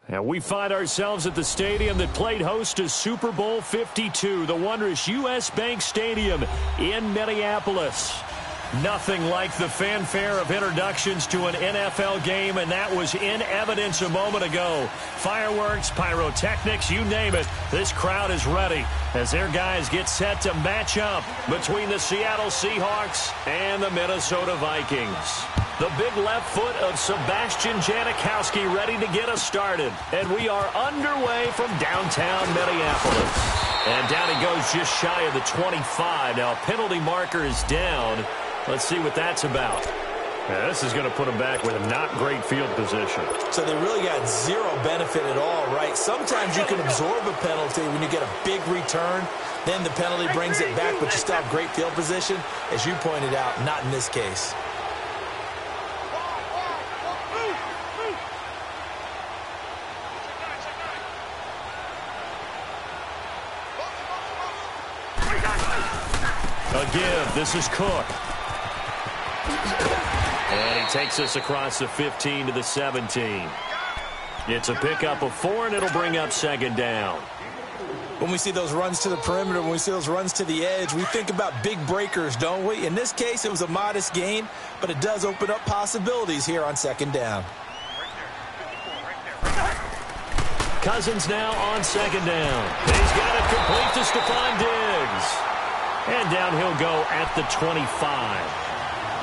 And we find ourselves at the stadium that played host to Super Bowl 52, the wondrous U.S. Bank Stadium in Minneapolis. Nothing like the fanfare of introductions to an NFL game, and that was in evidence a moment ago. Fireworks, pyrotechnics, you name it. This crowd is ready as their guys get set to match up between the Seattle Seahawks and the Minnesota Vikings. The big left foot of Sebastian Janikowski ready to get us started. And we are underway from downtown Minneapolis. And down he goes just shy of the 25. Now a penalty marker is down. Let's see what that's about. Yeah, this is going to put them back with a not great field position. So they really got zero benefit at all, right? Sometimes you can absorb a penalty when you get a big return. Then the penalty brings it back, but you still have great field position. As you pointed out, not in this case. A give. This is Cook. And he takes us across the 15 to the 17. It's a pickup of 4, and it'll bring up second down. When we see those runs to the perimeter, when we see those runs to the edge, we think about big breakers, don't we? In this case, it was a modest gain, but it does open up possibilities here on second down. Cousins now on second down. He's got it complete to Stephon Diggs. And down he'll go at the 25.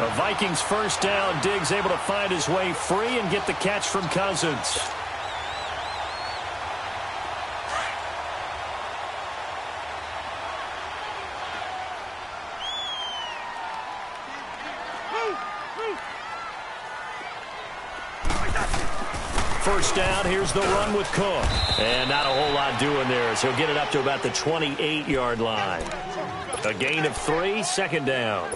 A Vikings first down. Diggs able to find his way free and get the catch from Cousins. First down, here's the run with Cook. And not a whole lot doing there as he'll get it up to about the 28-yard line. A gain of 3, second down.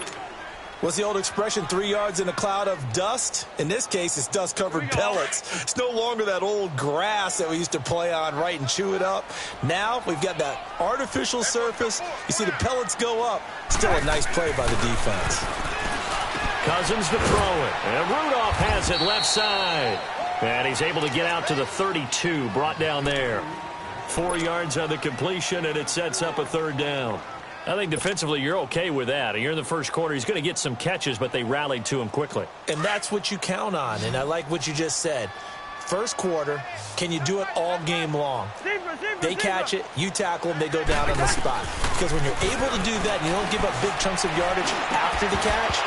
What's the old expression, 3 yards in a cloud of dust? In this case, it's dust-covered pellets. It's no longer that old grass that we used to play on, right, and chew it up. Now we've got that artificial surface. You see the pellets go up. Still a nice play by the defense. Cousins to throw it. And Rudolph has it left side. And he's able to get out to the 32, brought down there. 4 yards on the completion, and it sets up a third down. I think defensively you're okay with that. You're in the first quarter. He's going to get some catches, but they rallied to him quickly. And that's what you count on, and I like what you just said. First quarter, can you do it all game long? They catch it, you tackle them, they go down on the spot. Because when you're able to do that and you don't give up big chunks of yardage after the catch,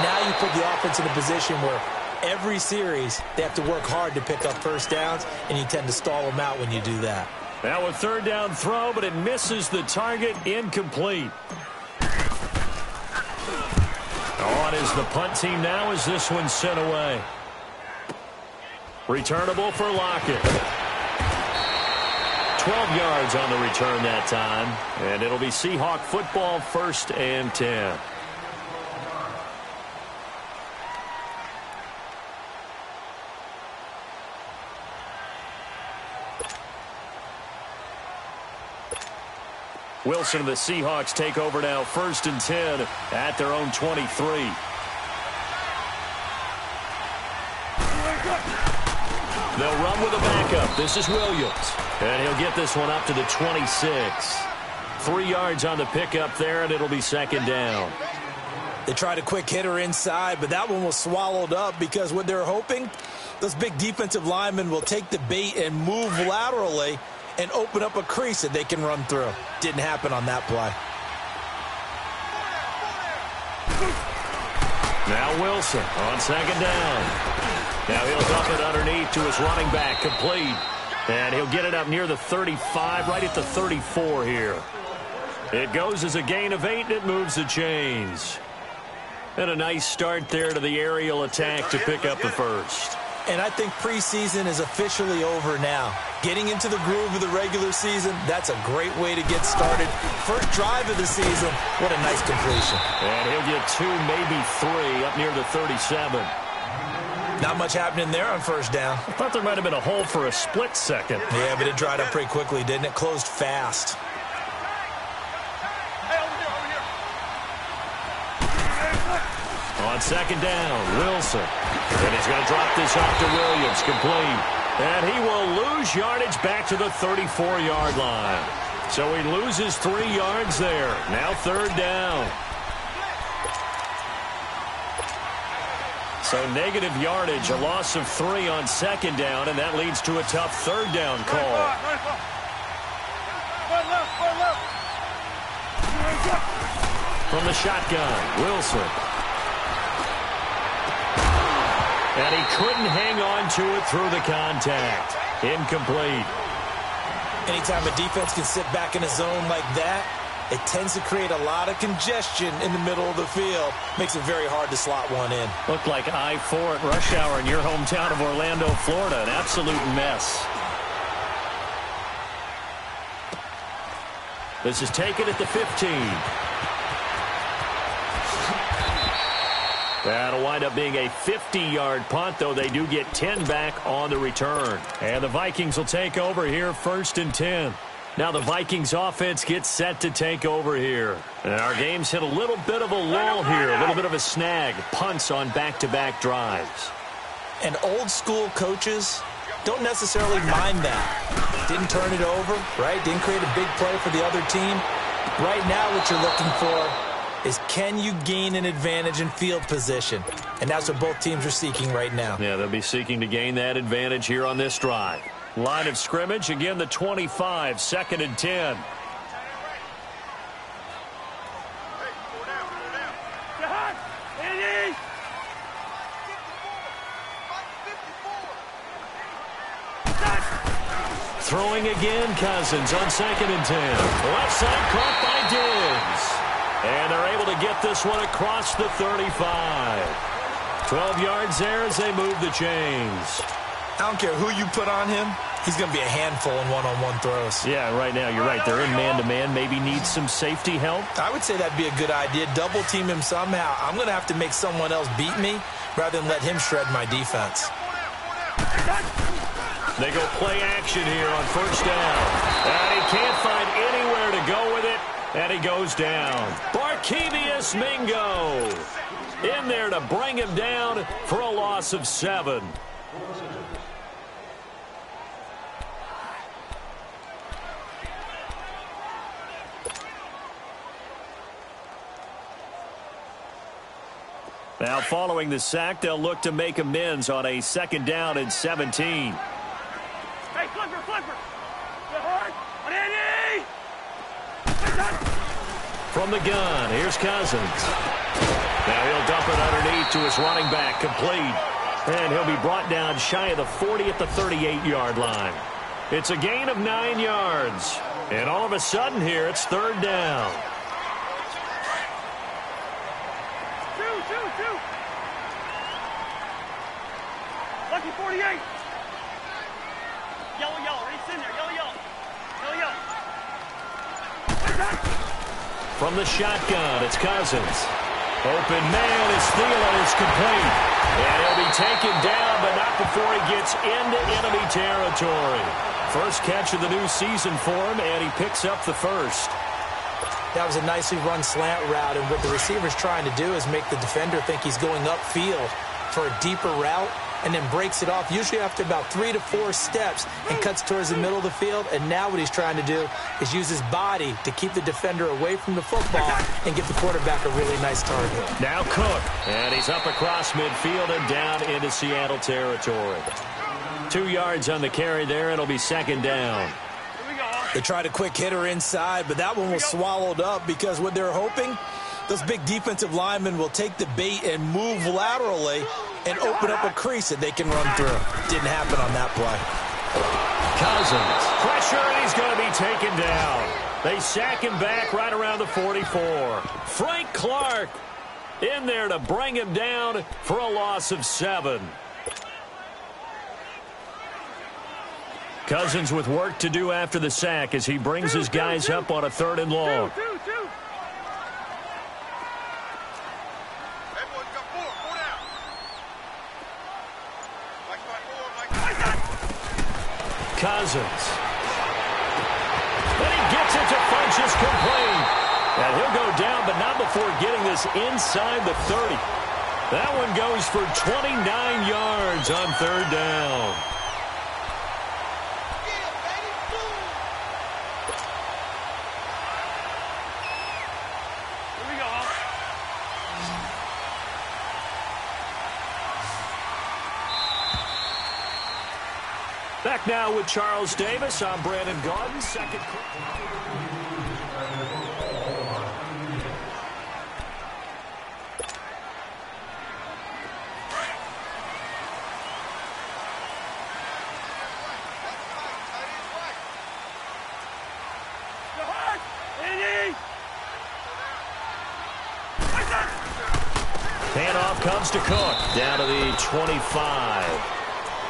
now you put the offense in a position where every series they have to work hard to pick up first downs, and you tend to stall them out when you do that. Now a third down throw, but it misses the target, incomplete. On is the punt team now as this one's sent away. Returnable for Lockett. 12 yards on the return that time, and it'll be Seahawk football, 1st and 10. Wilson and the Seahawks take over now, 1st and 10 at their own 23. They'll run with a backup. This is Williams. And he'll get this one up to the 26. 3 yards on the pickup there, and it'll be second down. They tried a quick hitter inside, but that one was swallowed up because what they're hoping, those big defensive linemen will take the bait and move laterally and open up a crease that they can run through. Didn't happen on that play. Now Wilson on second down. Now he'll dump it underneath to his running back, complete. And he'll get it up near the 35, right at the 34 here. It goes as a gain of 8, and it moves the chains. And a nice start there to the aerial attack to pick up the first. And I think preseason is officially over now. Getting into the groove of the regular season, that's a great way to get started. First drive of the season, what a nice completion. And he'll get 2, maybe 3, up near the 37. Not much happening there on first down. I thought there might have been a hole for a split second. Yeah, but it dried up pretty quickly, didn't it? Closed fast. On second down, Wilson. And he's going to drop this off to Williams, complete. And he will lose yardage back to the 34-yard line. So he loses 3 yards there. Now 3rd down. So negative yardage, a loss of 3 on 2nd down, and that leads to a tough 3rd down call. From the shotgun, Wilson. And he couldn't hang on to it through the contact. Incomplete. Anytime a defense can sit back in a zone like that, it tends to create a lot of congestion in the middle of the field. Makes it very hard to slot one in. Looked like I-4 at rush hour in your hometown of Orlando, Florida. An absolute mess. This is taken at the 15. That'll wind up being a 50-yard punt, though they do get 10 back on the return. And the Vikings will take over here, 1st and 10. Now the Vikings offense gets set to take over here. And our game's hit a little bit of a lull here, a little bit of a snag. Punts on back-to-back drives. And old-school coaches don't necessarily mind that. Didn't turn it over, right? Didn't create a big play for the other team. Right now what you're looking for is, can you gain an advantage in field position? And that's what both teams are seeking right now. Yeah, they'll be seeking to gain that advantage here on this drive. Line of scrimmage, again the 25, 2nd and 10. Throwing again, Cousins on 2nd and 10. Left side caught by Diggs. And they're able to get this one across the 35. 12 yards there as they move the chains. I don't care who you put on him. He's going to be a handful in one-on-one throws. Yeah, right now, you're right. They're in man-to-man. Maybe need some safety help. I would say that'd be a good idea. Double team him somehow. I'm going to have to make someone else beat me rather than let him shred my defense. They go play action here on 1st down. And he can't find anywhere to go with it. And he goes down. Barkevious Mingo in there to bring him down for a loss of 7. Now following the sack, they'll look to make amends on a 2nd down and 17. Hey, flipper. Get hard. From the gun, here's Cousins. Now he'll dump it underneath to his running back, complete. And he'll be brought down shy of the 40 at the 38-yard line. It's a gain of 9 yards. And all of a sudden here, it's 3rd down. Two. Lucky 48. Yellow. Race in there. Yellow. From the shotgun, it's Cousins. Open man is Thielen. It's complete. And he'll be taken down, but not before he gets into enemy territory. First catch of the new season for him, and he picks up the 1st. That was a nicely run slant route, and what the receiver's trying to do is make the defender think he's going upfield for a deeper route, and then breaks it off, usually after about 3 to 4 steps, and cuts towards the middle of the field. And now what he's trying to do is use his body to keep the defender away from the football and give the quarterback a really nice target. Now Cook, and he's up across midfield and down into Seattle territory. 2 yards on the carry there. It'll be 2nd down. They tried a quick hitter inside, but that one was swallowed up because what they're hoping, those big defensive linemen will take the bait and move laterally and open up a crease that they can run through. Didn't happen on that play. Cousins, pressure, and he's going to be taken down. They sack him back right around the 44. Frank Clark in there to bring him down for a loss of 7. Cousins with work to do after the sack as he brings his guys up on a 3rd and long. Cousins. And he gets it to Funchess, complete. And he'll go down, but not before getting this inside the 30. That one goes for 29 yards on 3rd down. Back now with Charles Davis. I'm Brandon Gaudin. Second. Handoff comes to Cook. Down to the 25.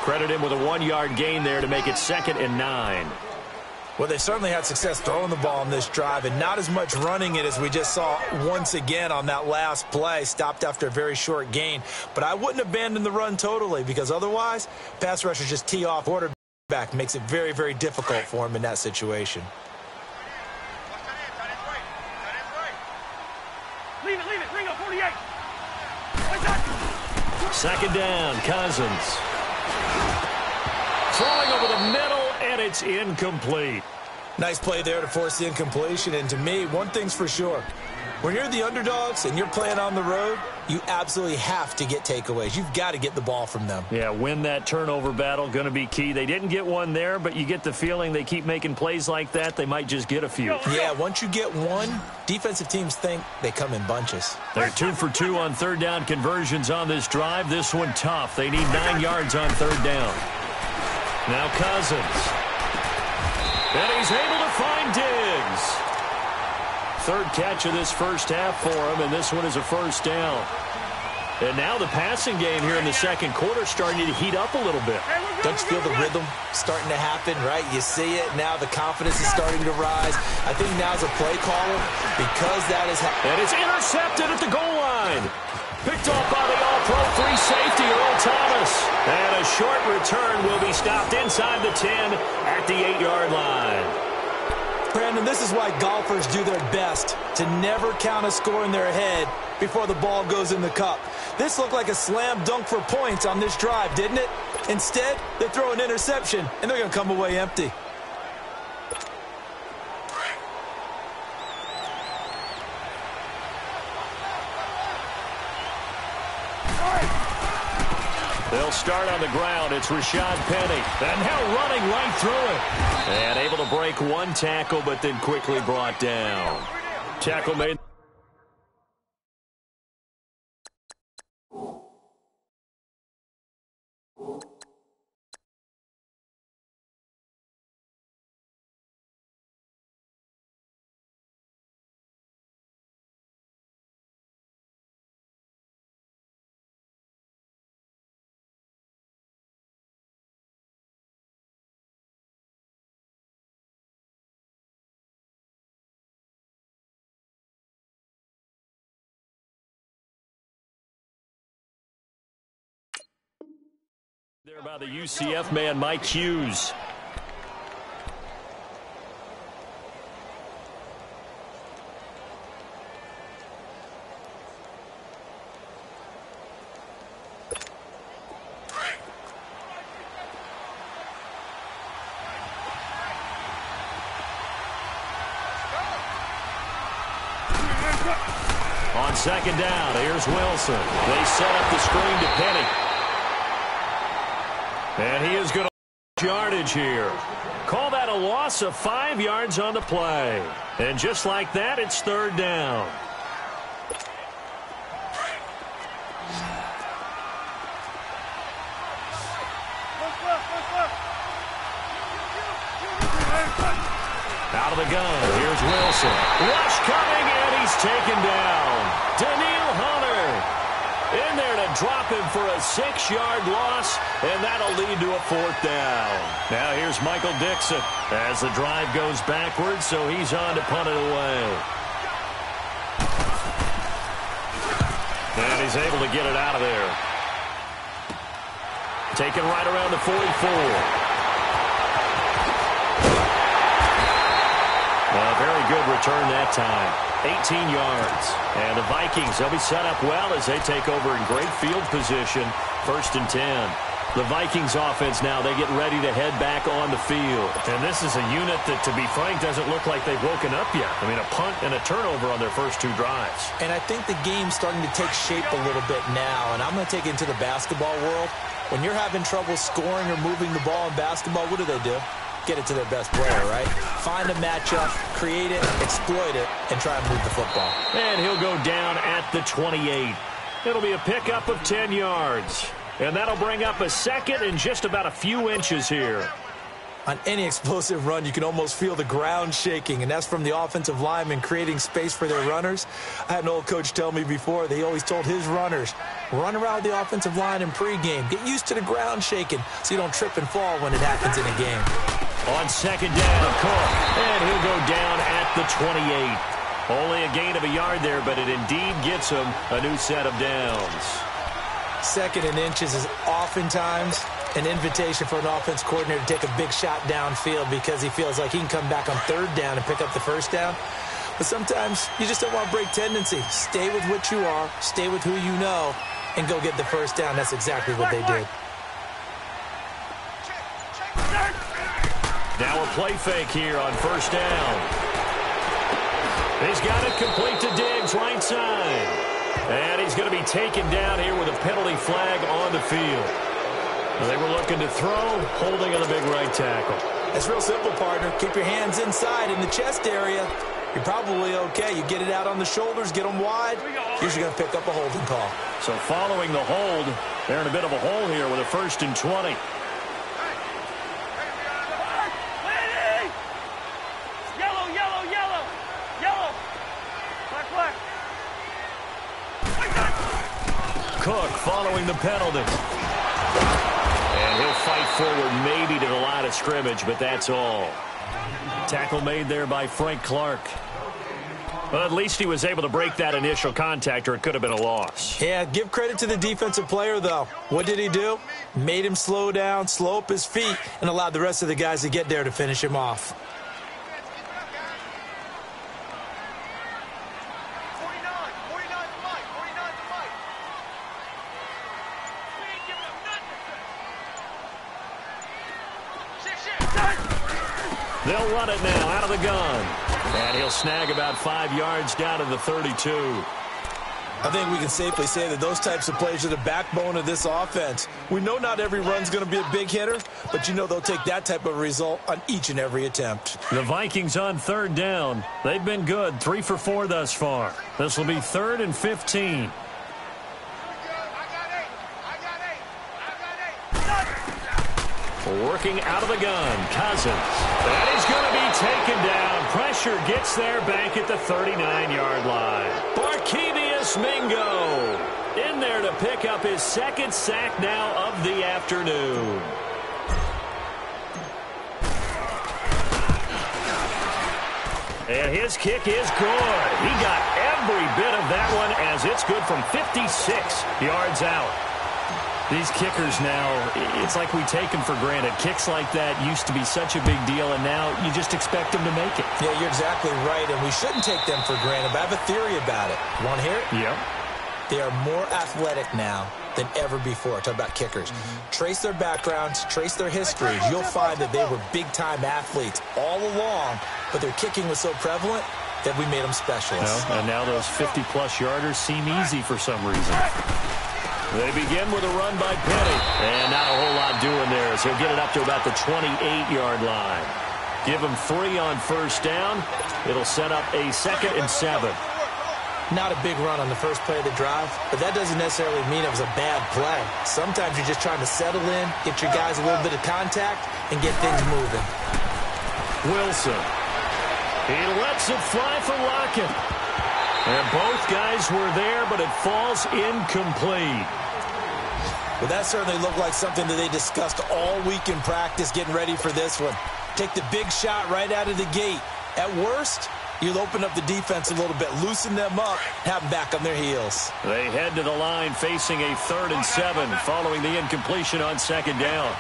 Credit him with a 1-yard gain there to make it 2nd and 9. Well, they certainly had success throwing the ball on this drive and not as much running it as we just saw once again on that last play. Stopped after a very short gain. But I wouldn't abandon the run totally because otherwise, pass rushers just tee off quarterback. Makes it very, very difficult for him in that situation. Leave it. Bring up 48. 2nd down, Cousins. Throwing over the middle, and it's incomplete. Nice play there to force the incompletion. And to me, one thing's for sure. When you're the underdogs and you're playing on the road, you absolutely have to get takeaways. You've got to get the ball from them. Yeah, win that turnover battle, going to be key. They didn't get one there, but you get the feeling they keep making plays like that, they might just get a few. Yeah, once you get one, defensive teams think they come in bunches. They're 2 for 2 on 3rd down conversions on this drive. This one tough. They need 9 yards on 3rd down. Now Cousins. And he's able to find Diggs. 3rd catch of this first half for him, and this one is a 1st down. And now the passing game here in the 2nd quarter starting to heat up a little bit. Don't you feel the rhythm starting to happen, right? You see it. Now the confidence is starting to rise. I think now's a play caller because that is happening. And it's intercepted at the goal line. Picked off by the all-pro free safety, Earl Thomas. And a short return will be stopped inside the 10 at the 8-yard line. Brandon, this is why golfers do their best to never count a score in their head before the ball goes in the cup. This looked like a slam dunk for points on this drive, didn't it? Instead, they throw an interception, and they're going to come away empty. They'll start on the ground. It's Rashad Penny. And now running right through it. And able to break one tackle, but then quickly brought down. Tackle made. There by the UCF man, Mike Hughes. On 2nd down, here's Wilson. They set up the screen to Penny. And he is going to yardage here. Call that a loss of 5 yards on the play. And just like that, it's 3rd down. Out of the gun, here's Wilson. Rush coming, and he's taken down. Daniil Hunter in there to drop him for a 6-yard loss, and that'll lead to a 4th down. Now here's Michael Dixon as the drive goes backwards, so he's on to punt it away. And he's able to get it out of there. Taken right around the 44. A very good return that time. 18 yards. And the Vikings, they'll be set up well as they take over in great field position. 1st and 10. The Vikings offense now, they get ready to head back on the field. And this is a unit that, to be frank, doesn't look like they've woken up yet. I mean, a punt and a turnover on their first 2 drives. And I think the game's starting to take shape a little bit now. And I'm going to take it into the basketball world. When you're having trouble scoring or moving the ball in basketball, what do? Get it to their best player, right? Find a matchup, create it, exploit it, and try and move the football. And he'll go down at the 28. It'll be a pickup of 10 yards. And that'll bring up a second and just about a few inches here. On any explosive run, you can almost feel the ground shaking, and that's from the offensive linemen creating space for their runners. I had an old coach tell me before, they always told his runners, run around the offensive line in pregame. Get used to the ground shaking so you don't trip and fall when it happens in a game. On second down, Cook, and he'll go down at the 28. Only a gain of a yard there, but it indeed gets him a new set of downs. Second and inches is oftentimes an invitation for an offense coordinator to take a big shot downfield because he feels like he can come back on third down and pick up the first down. But sometimes you just don't want to break tendency. Stay with what you are, stay with who you know, and go get the first down. That's exactly what they did. Now a play fake here on first down. He's got it complete to Diggs, right side. And he's going to be taken down here with a penalty flag on the field. They were looking to throw, holding on the big right tackle. It's real simple, partner. Keep your hands inside in the chest area. You're probably okay. You get it out on the shoulders, get them wide. Usually going to pick up a holding call. So following the hold, they're in a bit of a hole here with a 1st and 20. Cook following the penalty. And he'll fight forward maybe to the line of scrimmage, but that's all. Tackle made there by Frank Clark. Well, at least he was able to break that initial contact, or it could have been a loss. Yeah, give credit to the defensive player, though. What did he do? Made him slow down, slow up his feet, and allowed the rest of the guys to get there to finish him off. They'll run it now out of the gun. And he'll snag about 5 yards down to the 32. I think we can safely say that those types of plays are the backbone of this offense. We know not every run's going to be a big hitter, but you know they'll take that type of result on each and every attempt. The Vikings on third down. They've been good, 3 for 4 thus far. This will be 3rd and 15. Working out of the gun, Cousins. That is going to be taken down. Pressure gets there back at the 39-yard line. Barkevius Mingo in there to pick up his 2nd sack now of the afternoon. And his kick is good. He got every bit of that one as it's good from 56 yards out. These kickers now, it's like we take them for granted. Kicks like that used to be such a big deal, and now you just expect them to make it. Yeah, you're exactly right, and we shouldn't take them for granted, but I have a theory about it. You want to hear it? Yep. They are more athletic now than ever before. Talk about kickers. Trace their backgrounds, trace their histories. You'll find that they were big-time athletes all along, but their kicking was so prevalent that we made them specialists. Well, and now those 50-plus yarders seem easy for some reason. They begin with a run by Penny. And not a whole lot doing there as he'll get it up to about the 28-yard line. Give him 3 on first down. It'll set up a 2nd and 7. Not a big run on the first play of the drive, but that doesn't necessarily mean it was a bad play. Sometimes you're just trying to settle in, get your guys a little bit of contact, and get things moving. Wilson. He lets it fly for Lockett. And both guys were there, but it falls incomplete. Well, that certainly looked like something that they discussed all week in practice, getting ready for this one. Take the big shot right out of the gate. At worst, you'll open up the defense a little bit, loosen them up, have them back on their heels. They head to the line facing a 3rd and 7 following the incompletion on 2nd down.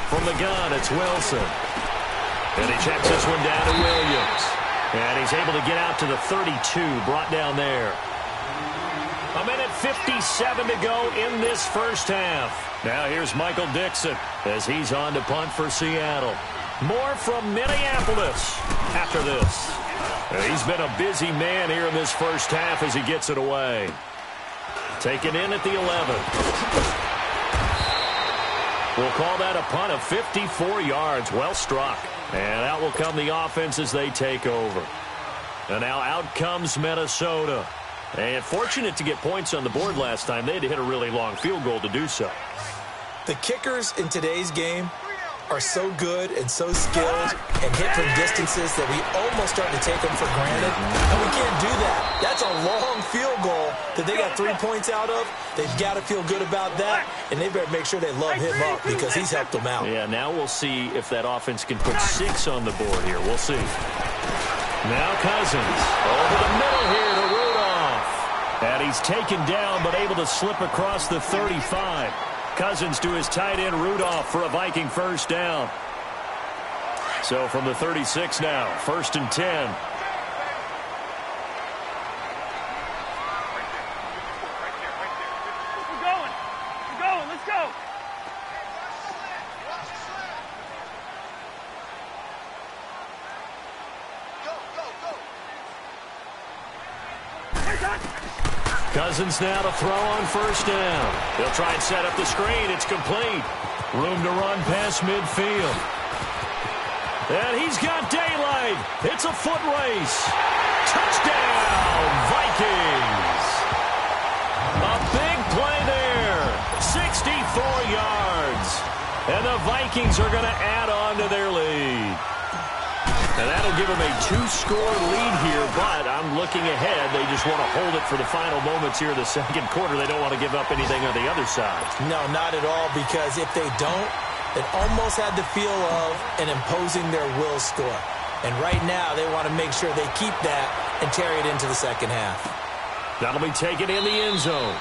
From the gun, it's Wilson. And he checks this one down to Williams. And he's able to get out to the 32, brought down there. 1:57 to go in this first half. Now here's Michael Dixon as he's on to punt for Seattle. More from Minneapolis after this. He's been a busy man here in this first half as he gets it away. Taken in at the 11. We'll call that a punt of 54 yards. Well struck. And out will come the offense as they take over. And now out comes Minnesota. And fortunate to get points on the board last time. They had to hit a really long field goal to do so. The kickers in today's game are so good and so skilled and hit from distances that we almost start to take them for granted. And we can't do that. That's a long field goal that they got 3 points out of. They've got to feel good about that, and they better make sure they love him up because he's helped them out. Yeah, now we'll see if that offense can put 6 on the board here. We'll see. Now Cousins over the middle here to Rudolph. And he's taken down but able to slip across the 35. Cousins to his tight end Rudolph for a Viking first down. So from the 36 now, 1st and 10. We're going. Let's go. Cousins now to throw on first down. They'll try and set up the screen. It's complete. Room to run past midfield. And he's got daylight. It's a foot race. Touchdown, Vikings. A big play there. 64 yards. And the Vikings are going to add on to their lead. And that'll give them a 2-score lead here, but I'm looking ahead. They just want to hold it for the final moments here in the second quarter. They don't want to give up anything on the other side. No, not at all, because if they don't, it almost had the feel of an imposing their will score. And right now, they want to make sure they keep that and carry it into the second half. That'll be taken in the end zone.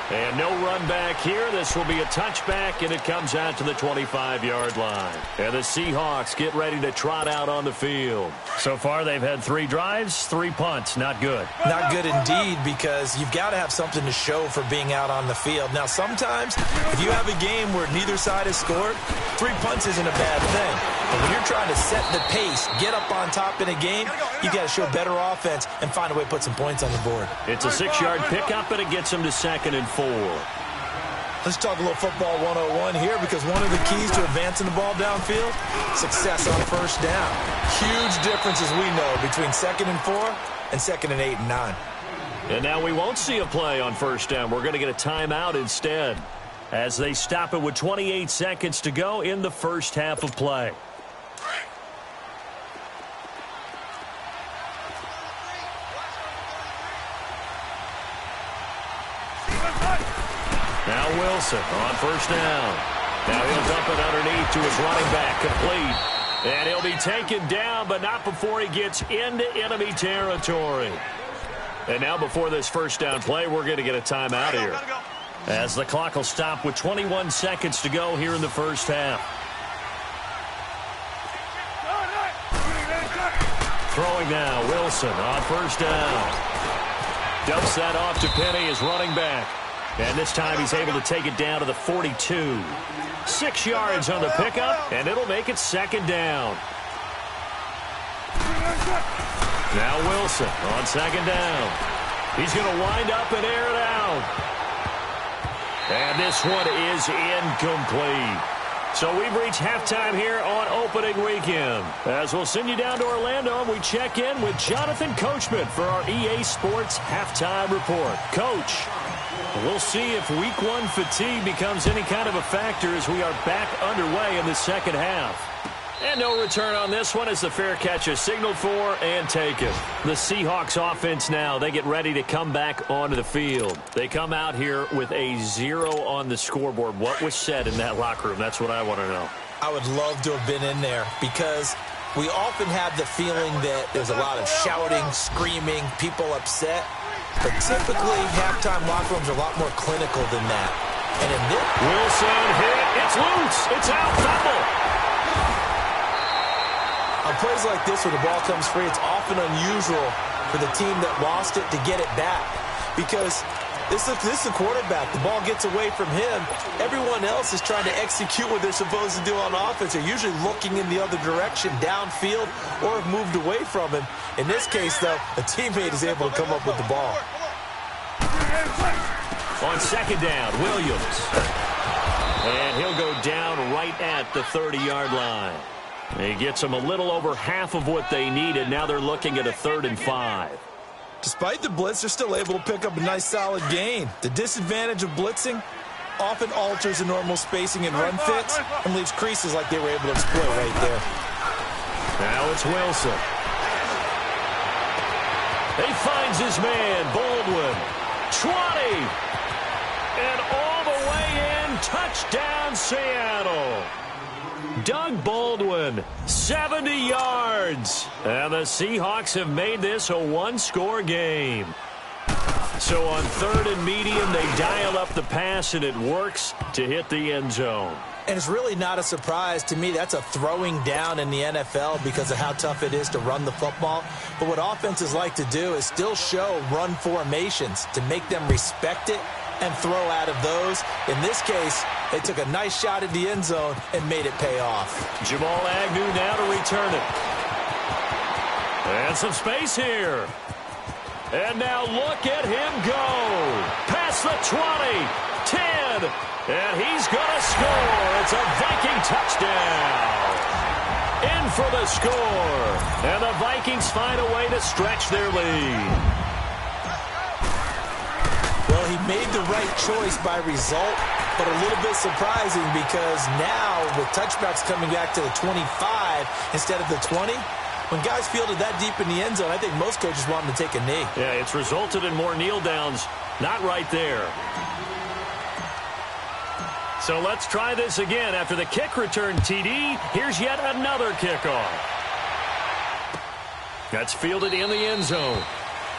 And no run back here. This will be a touchback, and it comes out to the 25-yard line. And the Seahawks get ready to trot out on the field. So far, they've had 3 drives, 3 punts. Not good. Not good indeed, because you've got to have something to show for being out on the field. Now, sometimes, if you have a game where neither side has scored, 3 punts isn't a bad thing. But when you're trying to set the pace, get up on top in a game, you got to show better offense and find a way to put some points on the board. It's a 6-yard pickup, and it gets them to 2nd and 4. Let's talk a little football 101 here, because one of the keys to advancing the ball downfield, success on first down. Huge difference, as we know, between 2nd and 4 and 2nd and 8 and 9. And now we won't see a play on first down. We're going to get a timeout instead as they stop it with 28 seconds to go in the first half of play. Now Wilson on first down. Now he'll dump it underneath to his running back, complete. And he'll be taken down, but not before he gets into enemy territory. And now before this first down play, we're going to get a timeout here, as the clock will stop with 21 seconds to go here in the first half. Throwing now, Wilson on first down. Dumps that off to Penny, his running back. And this time he's able to take it down to the 42. 6 yards on the pickup, and it'll make it 2nd down. Now Wilson on 2nd down. He's going to wind up and air it out. And this one is incomplete. So we've reached halftime here on opening weekend. As we'll send you down to Orlando, and we check in with Jonathan Coachman for our EA Sports Halftime Report. Coach, we'll see if Week 1 fatigue becomes any kind of a factor as we are back underway in the second half. And no return on this one as the fair catch is signaled for and taken. The Seahawks offense now, they get ready to come back onto the field. They come out here with a 0 on the scoreboard. What was said in that locker room? That's what I want to know. I would love to have been in there, because we often have the feeling that there's a lot of shouting, screaming, people upset. But typically, halftime locker rooms are a lot more clinical than that. And in this, Wilson hit. It's loose. It's out. Fumble. On plays like this where the ball comes free, it's often unusual for the team that lost it to get it back, because this is the quarterback. The ball gets away from him. Everyone else is trying to execute what they're supposed to do on offense. They're usually looking in the other direction, downfield, or have moved away from him. In this case, though, a teammate is able to come up with the ball. On second down, Williams. And he'll go down right at the 30-yard line. He gets them a little over half of what they needed. Now they're looking at a 3rd and 5. Despite the blitz, they're still able to pick up a nice solid gain. The disadvantage of blitzing often alters the normal spacing and run fits and leaves creases like they were able to exploit right there. Now it's Wilson. He finds his man, Baldwin. 20. And all the way in, touchdown Seattle. Doug Baldwin, 70 yards. And the Seahawks have made this a one-score game. So on 3rd and medium, they dial up the pass, and it works to hit the end zone. And it's really not a surprise to me. That's a throwing down in the NFL because of how tough it is to run the football. But what offenses like to do is still show run formations to make them respect it and throw out of those. In this case, they took a nice shot at the end zone and made it pay off. Jamal Agnew now to return it. And some space here. And now look at him go. Past the 20, 10, and he's going to score. It's a Viking touchdown. In for the score. And the Vikings find a way to stretch their lead. Well, he made the right choice by result, but a little bit surprising because now with touchbacks coming back to the 25 instead of the 20, when guys fielded that deep in the end zone, I think most coaches want them to take a knee. Yeah, it's resulted in more kneel downs. Not right there. So let's try this again. After the kick return TD, here's yet another kickoff. That's fielded in the end zone.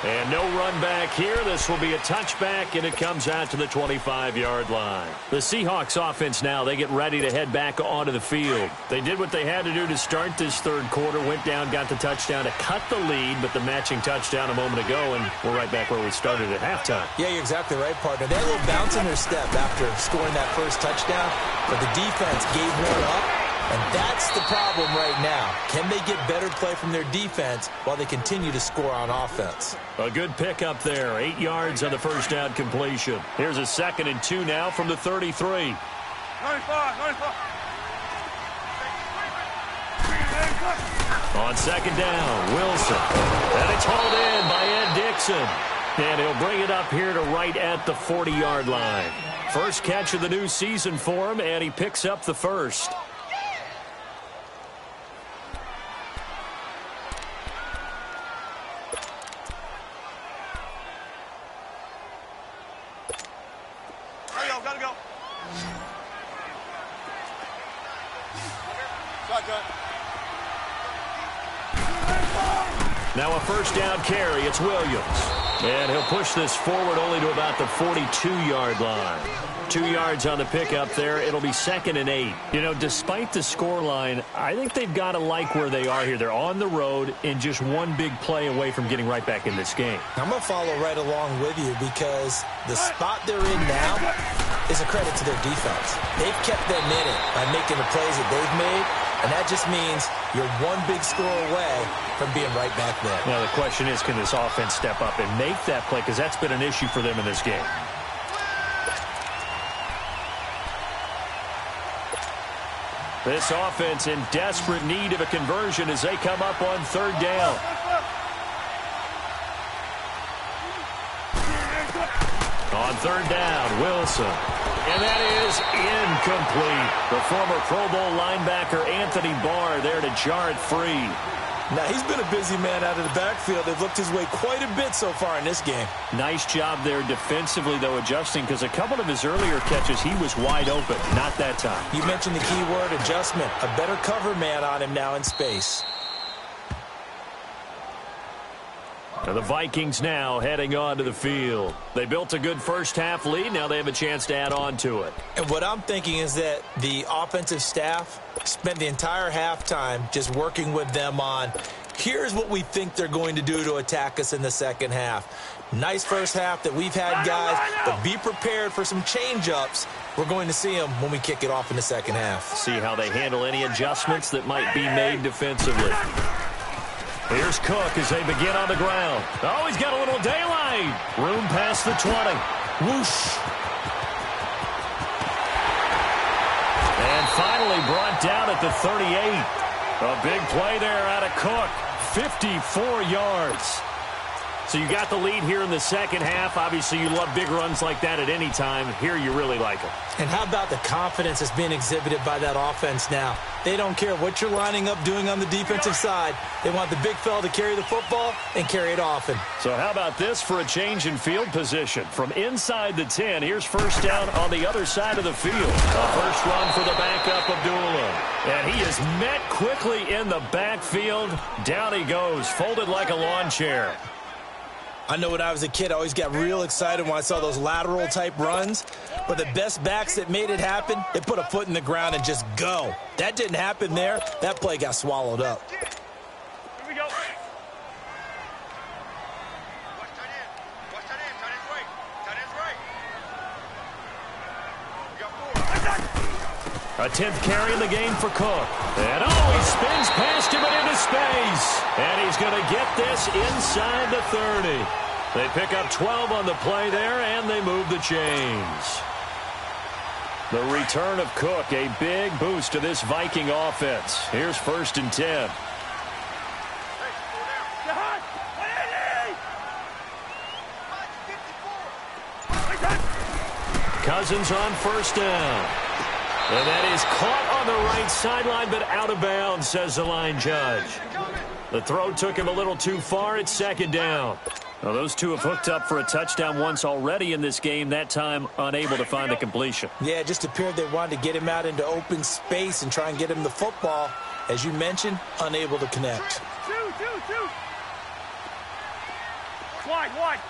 And no run back here. This will be a touchback, and it comes out to the 25-yard line. The Seahawks offense now, they get ready to head back onto the field. They did what they had to do to start this 3rd quarter, went down, got the touchdown to cut the lead, but the matching touchdown a moment ago, and we're right back where we started at halftime. Yeah, you're exactly right, partner. They had a little bounce in their step after scoring that first touchdown, but the defense gave one up. And that's the problem right now. Can they get better play from their defense while they continue to score on offense? A good pickup there. 8 yards on the first down completion. Here's a 2nd and 2 now from the 33. 95. On 2nd down, Wilson. And it's hauled in by Ed Dixon. And he'll bring it up here to right at the 40-yard line. First catch of the new season for him, and he picks up the first. Gotta go. Now a first down carry. It's Williams. And he'll push this forward only to about the 42-yard line. 2 yards on the pickup there. It'll be 2nd and 8. You know, despite the scoreline, I think they've got to like where they are here. They're on the road and just one big play away from getting right back in this game. I'm going to follow right along with you because the spot they're in now is a credit to their defense. They've kept them in it by making the plays that they've made, and that just means you're one big score away from being right back there. Now the question is, can this offense step up and make that play? Because that's been an issue for them in this game. This offense in desperate need of a conversion as they come up on 3rd down. On 3rd down, Wilson. And that is incomplete. The former Pro Bowl linebacker Anthony Barr there to jar it free. Now, he's been a busy man out of the backfield. They've looked his way quite a bit so far in this game. Nice job there defensively, though, adjusting, because a couple of his earlier catches, he was wide open. Not that time. You mentioned the key word, adjustment. A better cover man on him now in space. And the Vikings now heading onto the field. They built a good first-half lead. Now they have a chance to add on to it. And what I'm thinking is that the offensive staff spent the entire halftime just working with them on, here's what we think they're going to do to attack us in the second half. Nice first half that we've had, guys, but be prepared for some change-ups. We're going to see them when we kick it off in the second half. See how they handle any adjustments that might be made defensively. Here's Cook as they begin on the ground. Oh, he's got a little daylight. Room past the 20. Whoosh. And finally brought down at the 38. A big play there out of Cook. 54 yards. So you got the lead here in the second half. Obviously, you love big runs like that at any time. Here you really like them. And how about the confidence that's being exhibited by that offense now? They don't care what you're lining up doing on the defensive side. They want the big fella to carry the football and carry it often. So how about this for a change in field position? From inside the 10, here's first down on the other side of the field. A first run for the backup, Abdullah. And he is met quickly in the backfield. Down he goes, folded like a lawn chair. I know when I was a kid, I always got real excited when I saw those lateral-type runs. But the best backs that made it happen, they put a foot in the ground and just go. That didn't happen there. That play got swallowed up. Here we go. Watch tight end. Watch tight end. Tight end's right. Tight end's right. We got 4. A 10th carry in the game for Cook. And he spins past him and into space. And he's going to get this inside the 30. They pick up 12 on the play there, and they move the chains. The return of Cook, a big boost to this Viking offense. Here's first and 10. Cousins on first down. And that is caught on the right sideline, but out of bounds, says the line judge. The throw took him a little too far. It's second down. Well, those two have hooked up for a touchdown once already in this game, that time unable to find the completion. Yeah, it just appeared they wanted to get him out into open space and try and get him the football. As you mentioned, unable to connect. Two. Wide.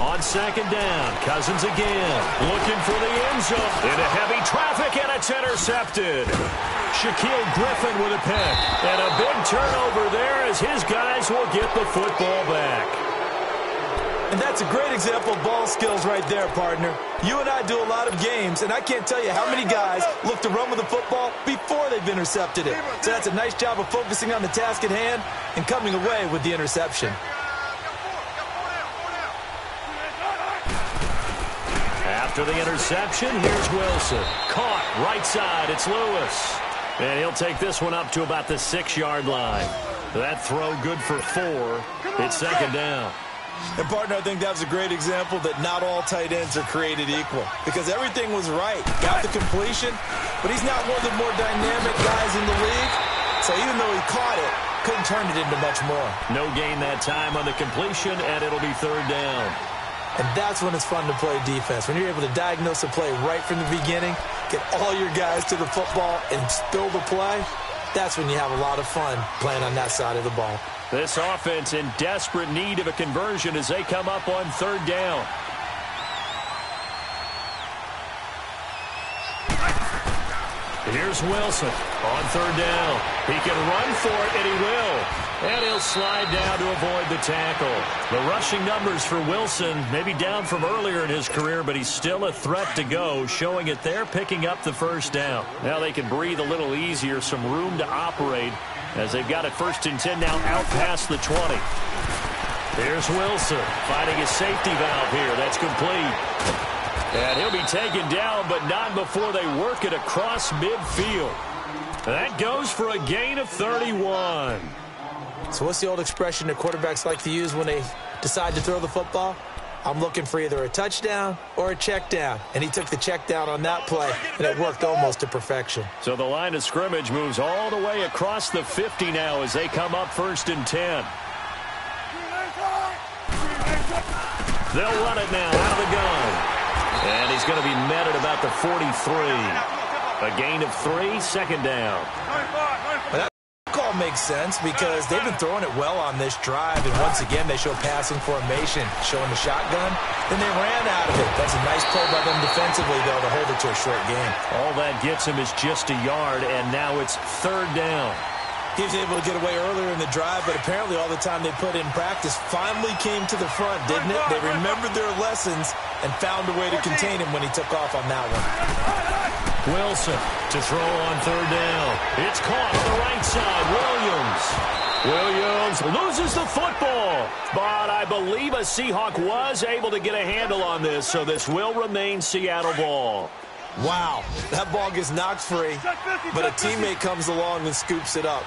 On second down, Cousins again, looking for the end zone. Into heavy traffic, and it's intercepted. Shaquille Griffin with a pick. And a big turnover there as his guys will get the football back. And that's a great example of ball skills right there, partner. You and I do a lot of games, and I can't tell you how many guys look to run with the football before they've intercepted it. So that's a nice job of focusing on the task at hand and coming away with the interception. After the interception, here's Wilson. Caught right side. It's Lewis. And he'll take this one up to about the 6-yard line. That throw good for 4. It's second down. And, partner, I think that was a great example that not all tight ends are created equal. Because everything was right. Got the completion, but he's not one of the more dynamic guys in the league. So even though he caught it, couldn't turn it into much more. No gain that time on the completion, and it'll be third down. And that's when it's fun to play defense. When you're able to diagnose a play right from the beginning, get all your guys to the football, and spill the play, that's when you have a lot of fun playing on that side of the ball. This offense in desperate need of a conversion as they come up on third down. Here's Wilson on third down. He can run for it, and he will. And he'll slide down to avoid the tackle. The rushing numbers for Wilson maybe down from earlier in his career, but he's still a threat to go, showing it there, picking up the first down. Now they can breathe a little easier, some room to operate as they've got it first and 10 now out past the 20. Here's Wilson finding his safety valve here. That's complete. And he'll be taken down, but not before they work it across midfield. That goes for a gain of 31. So what's the old expression that quarterbacks like to use when they decide to throw the football? I'm looking for either a touchdown or a check down. And he took the check down on that play, and it worked almost to perfection. So the line of scrimmage moves all the way across the 50 now as they come up first and 10. They'll run it now out of the gun. And he's going to be met at about the 43. A gain of 3, second down. Well, that call makes sense because they've been throwing it well on this drive. And once again, they show passing formation, showing the shotgun. Then they ran out of it. That's a nice play by them defensively, though, to hold it to a short game. All that gets him is just a yard, and now it's third down. He was able to get away earlier in the drive, but apparently all the time they put in practice finally came to the front, didn't it? They remembered their lessons and found a way to contain him when he took off on that one. Wilson to throw on third down. It's caught on the right side. Williams loses the football. But I believe a Seahawk was able to get a handle on this, so this will remain Seattle ball. Wow, that ball gets knocked free, but a teammate comes along and scoops it up.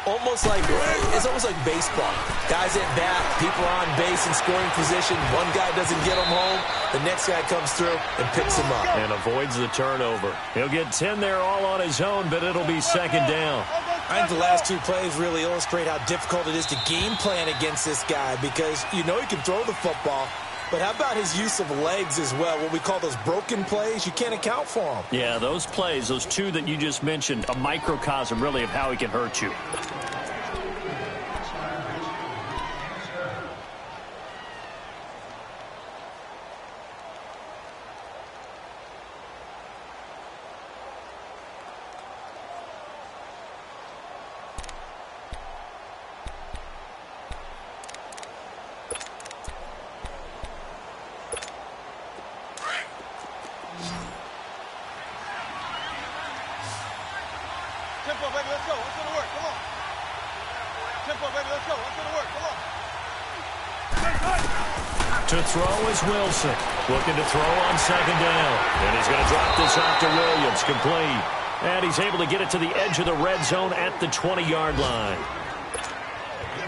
It's almost like baseball. Guys at bat, people are on base in scoring position. One guy doesn't get him home. The next guy comes through and picks him up. And avoids the turnover. He'll get 10 there all on his own, but it'll be second down. I think the last two plays really illustrate how difficult it is to game plan against this guy because you know he can throw the football. But how about his use of legs as well? What we call those broken plays, you can't account for them. Yeah, those plays, those two that you just mentioned, a microcosm really of how he can hurt you. Tempo, baby, let's go. Let's go to work. Come on. Tempo, baby, let's go. Let's go to work. Come on. To throw is Wilson. Looking to throw on second down. And he's going to drop this off to Williams. Complete. And he's able to get it to the edge of the red zone at the 20-yard line.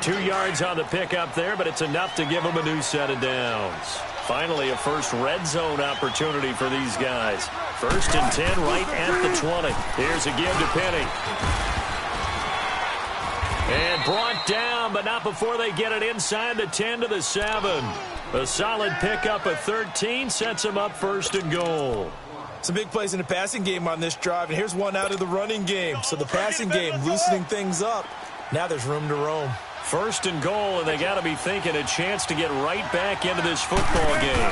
2 yards on the pickup there, but it's enough to give him a new set of downs. Finally, a first red zone opportunity for these guys. 1st and 10 right at the 20. Here's a give to Penny. And brought down, but not before they get it inside the 10 to the 7. A solid pickup of 13 sets them up 1st and goal. Some big plays in the passing game on this drive, and here's one out of the running game. So the passing game loosening things up. Now there's room to roam. 1st and goal, and they got to be thinking a chance to get right back into this football game.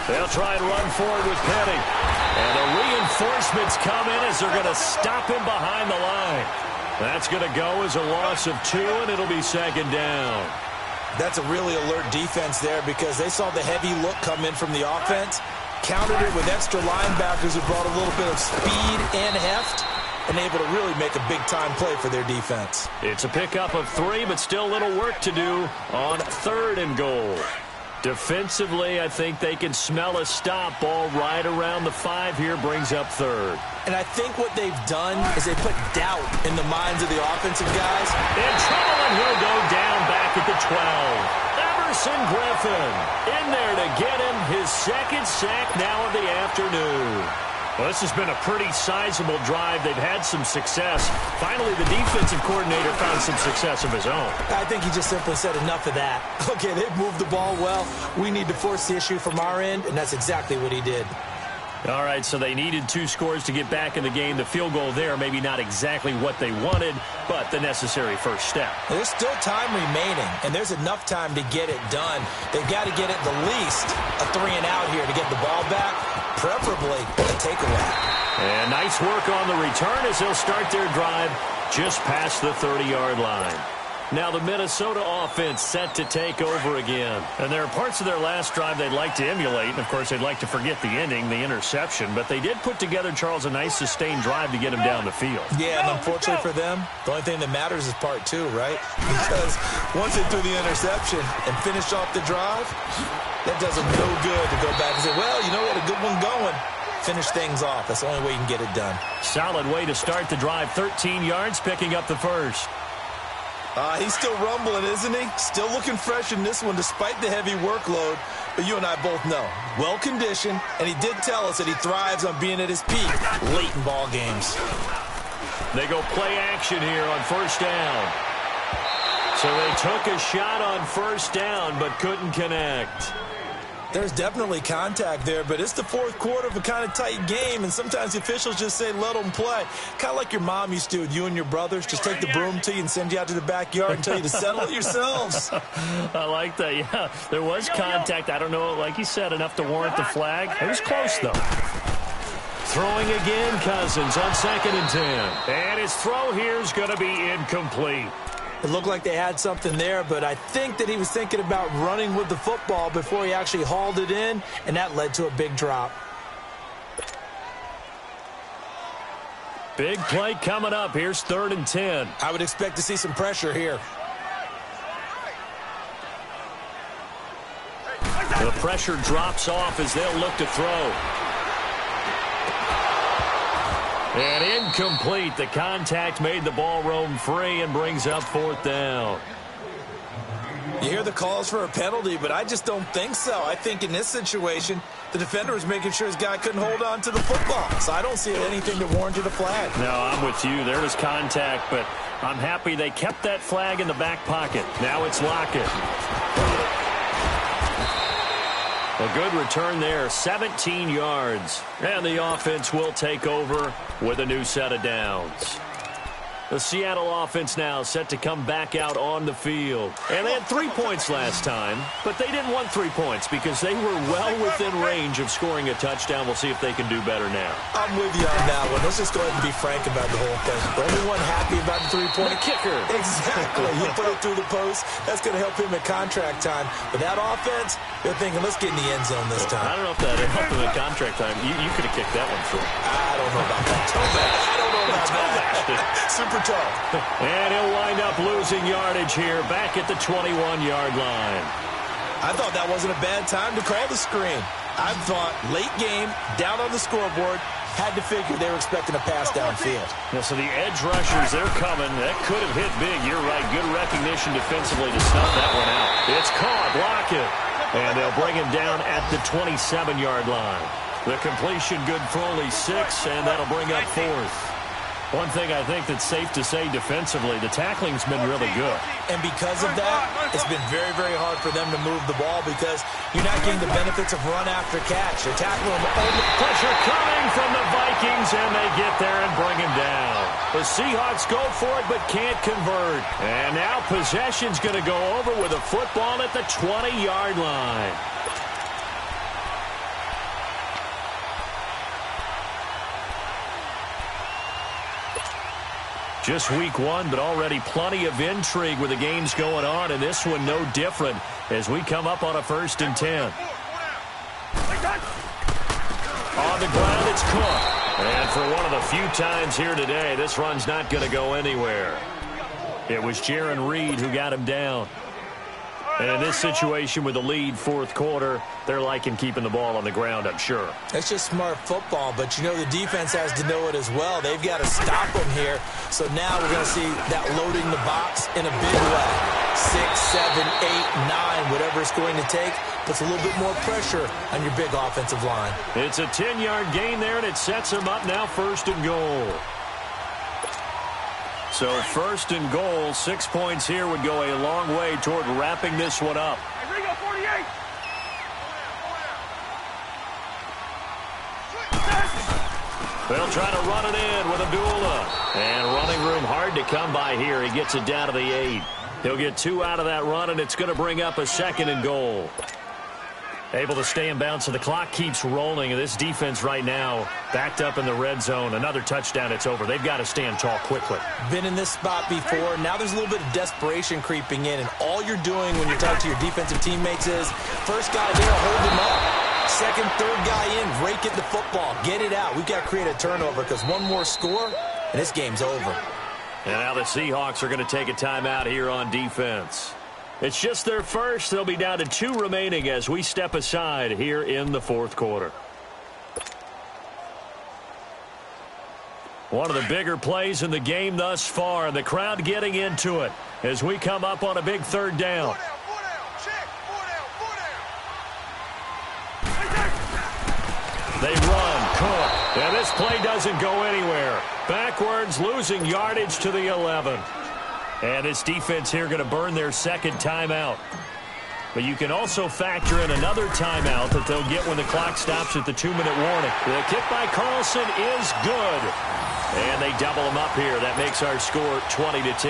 They'll try and run forward with Penny. And the reinforcements come in as they're going to stop him behind the line. That's going to go as a loss of 2, and it'll be second down. That's a really alert defense there because they saw the heavy look come in from the offense, countered it with extra linebackers who brought a little bit of speed and heft, and able to really make a big-time play for their defense. It's a pickup of 3, but still a little work to do on 3rd and goal. Defensively, I think they can smell a stop. Ball right around the 5 here, brings up 3rd. And I think what they've done is they put doubt in the minds of the offensive guys. In trouble, and he'll go down back at the 12. Emerson Griffin in there to get him his 2nd sack now of the afternoon. Well, this has been a pretty sizable drive. They've had some success. Finally, the defensive coordinator found some success of his own. I think he just simply said enough of that. Okay, they've moved the ball well. We need to force the issue from our end, and that's exactly what he did. All right, so they needed 2 scores to get back in the game. The field goal there, maybe not exactly what they wanted, but the necessary first step. There's still time remaining, and there's enough time to get it done. They've got to get at the least a 3 and out here to get the ball back, preferably a takeaway. And nice work on the return as they'll start their drive just past the 30-yard line. Now the Minnesota offense set to take over again. And there are parts of their last drive they'd like to emulate. And, of course, they'd like to forget the ending, the interception. But they did put together, Charles, a nice sustained drive to get him down the field. Yeah, and unfortunately for them, the only thing that matters is part 2, right? Because once they threw the interception and finished off the drive, that does them no good to go back and say, well, you know, we had a good one going. Finish things off. That's the only way you can get it done. Solid way to start the drive. 13 yards, picking up the first. He's still rumbling, isn't he? Still looking fresh in this one despite the heavy workload. But you and I both know, well-conditioned, and he did tell us that he thrives on being at his peak late in ball games. They go play action here on 1st down. So they took a shot on 1st down but couldn't connect. There's definitely contact there, but it's the 4th quarter of a kind of tight game, and sometimes the officials just say, let them play. Kind of like your mom used to with you and your brothers. Just take the broom to you and send you out to the backyard and tell you to settle it yourselves. I like that, yeah. There was contact. I don't know, like you said, enough to warrant the flag. It was close, though. Throwing again, Cousins on 2nd and 10. And his throw here is going to be incomplete. It looked like they had something there, but I think that he was thinking about running with the football before he actually hauled it in, and that led to a big drop. Big play coming up. Here's 3rd and 10. I would expect to see some pressure here. The pressure drops off as they'll look to throw. And incomplete. The contact made the ball roam free and brings up 4th down. You hear the calls for a penalty, but I just don't think so. I think in this situation, the defender was making sure his guy couldn't hold on to the football. So I don't see anything that warranted a flag. No, I'm with you. There was contact, but I'm happy they kept that flag in the back pocket. Now it's Lockett. A good return there, 17 yards. And the offense will take over with a new set of downs. The Seattle offense now set to come back out on the field. And they had 3 points last time, but they didn't want 3 points because they were well within range of scoring a touchdown. We'll see if they can do better now. I'm with you on that one. Let's just go ahead and be frank about the whole thing. The only one happy about the 3-point kicker. Exactly. You put it through the post. That's going to help him at contract time. But that offense, they're thinking, let's get in the end zone this time. I don't know if that helped him at contract time. You could have kicked that one through. I don't know about that. I don't know about that. Super tough. And he'll wind up losing yardage here back at the 21-yard line. I thought that wasn't a bad time to call the screen. I thought late game, down on the scoreboard, had to figure they were expecting a pass downfield. Yeah, so the edge rushers, they're coming. That could have hit big. You're right. Good recognition defensively to snuff that one out. It's caught. Lockett. And they'll bring him down at the 27-yard line. The completion good for only 6, and that'll bring up 4th. One thing I think that's safe to say defensively, the tackling's been really good. And because of that, it's been very, very hard for them to move the ball because you're not getting the benefits of run after catch. They're tackling them over. Pressure coming from the Vikings, and they get there and bring him down. The Seahawks go for it but can't convert. And now possession's going to go over with a football at the 20-yard line. Just week 1, but already plenty of intrigue with the games going on, and this one no different as we come up on a 1st and 10. On the ground, it's Cook. And for one of the few times here today, this run's not going to go anywhere. It was Jaron Reed who got him down. And in this situation with the lead 4th quarter, they're liking keeping the ball on the ground, I'm sure. That's just smart football, but you know the defense has to know it as well. They've got to stop them here. So now we're going to see that loading the box in a big way. 6, 7, 8, 9, whatever it's going to take, puts a little bit more pressure on your big offensive line. It's a 10-yard gain there, and it sets them up now 1st and goal. So 1st and goal, 6 points here would go a long way toward wrapping this one up. They'll try to run it in with Abdullah. And running room hard to come by here. He gets it down to the 8. He'll get 2 out of that run, and it's going to bring up a 2nd and goal. Able to stay in bounds, so the clock keeps rolling. And this defense right now backed up in the red zone. Another touchdown, it's over. They've got to stand tall quickly. Been in this spot before. Now there's a little bit of desperation creeping in. And all you're doing when you talk to your defensive teammates is, first guy there, hold him up. Second, third guy in, rake it the football. Get it out. We've got to create a turnover because one more score, and this game's over. And now the Seahawks are going to take a timeout here on defense. It's just their first. They'll be down to 2 remaining as we step aside here in the 4th quarter. One of the bigger plays in the game thus far, and the crowd getting into it as we come up on a big 3rd down. They run, Cook, and this play doesn't go anywhere. Backwards, losing yardage to the 11. And this defense here going to burn their 2nd timeout. But you can also factor in another timeout that they'll get when the clock stops at the 2-minute warning. The kick by Carlson is good. And they double him up here. That makes our score 20-10.